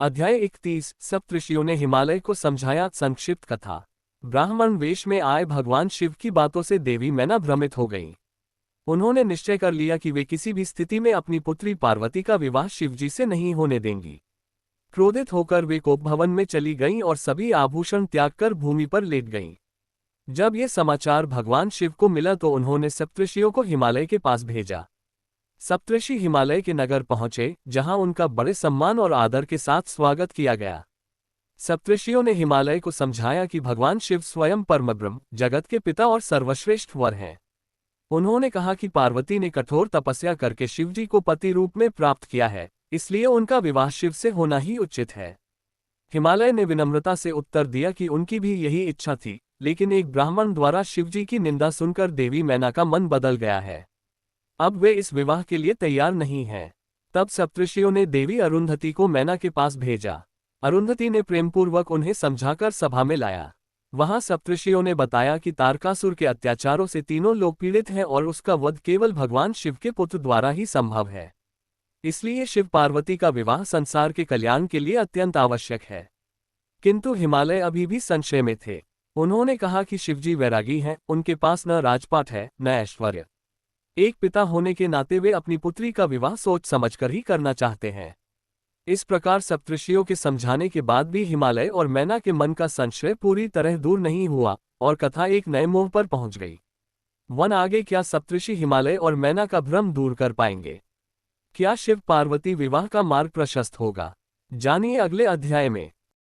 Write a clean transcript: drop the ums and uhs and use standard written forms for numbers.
अध्याय 31। सप्तऋषियों ने हिमालय को समझाया। संक्षिप्त कथा। ब्राह्मण वेश में आए भगवान शिव की बातों से देवी मैना भ्रमित हो गईं। उन्होंने निश्चय कर लिया कि वे किसी भी स्थिति में अपनी पुत्री पार्वती का विवाह शिवजी से नहीं होने देंगी। क्रोधित होकर वे कोप भवन में चली गईं और सभी आभूषण त्याग कर भूमि पर लेट गईं। जब ये समाचार भगवान शिव को मिला तो उन्होंने सप्तऋषियों को हिमालय के पास भेजा। सप्तऋषि हिमालय के नगर पहुंचे, जहां उनका बड़े सम्मान और आदर के साथ स्वागत किया गया। सप्तऋषियों ने हिमालय को समझाया कि भगवान शिव स्वयं परमब्रह्म, जगत के पिता और सर्वश्रेष्ठ वर हैं। उन्होंने कहा कि पार्वती ने कठोर तपस्या करके शिवजी को पति रूप में प्राप्त किया है, इसलिए उनका विवाह शिव से होना ही उचित है। हिमालय ने विनम्रता से उत्तर दिया कि उनकी भी यही इच्छा थी, लेकिन एक ब्राह्मण द्वारा शिवजी की निंदा सुनकर देवी मैना का मन बदल गया है। अब वे इस विवाह के लिए तैयार नहीं हैं। तब सप्तऋषियों ने देवी अरुंधति को मैना के पास भेजा। अरुंधति ने प्रेमपूर्वक उन्हें समझाकर सभा में लाया। वहां सप्तऋषियों ने बताया कि तारकासुर के अत्याचारों से तीनों लोग पीड़ित हैं और उसका वध केवल भगवान शिव के पुत्र द्वारा ही संभव है। इसलिए शिव पार्वती का विवाह संसार के कल्याण के लिए अत्यंत आवश्यक है। किंतु हिमालय अभी भी संशय में थे। उन्होंने कहा कि शिवजी वैरागी हैं, उनके पास न राजपाट है न ऐश्वर्य। एक पिता होने के नाते वे अपनी पुत्री का विवाह सोच समझकर ही करना चाहते हैं। इस प्रकार सप्तऋषियों के समझाने के बाद भी हिमालय और मैना के मन का संशय पूरी तरह दूर नहीं हुआ और कथा एक नए मोड़ पर पहुंच गई। वन आगे क्या सप्तऋषि हिमालय और मैना का भ्रम दूर कर पाएंगे? क्या शिव पार्वती विवाह का मार्ग प्रशस्त होगा? जानिए अगले अध्याय में।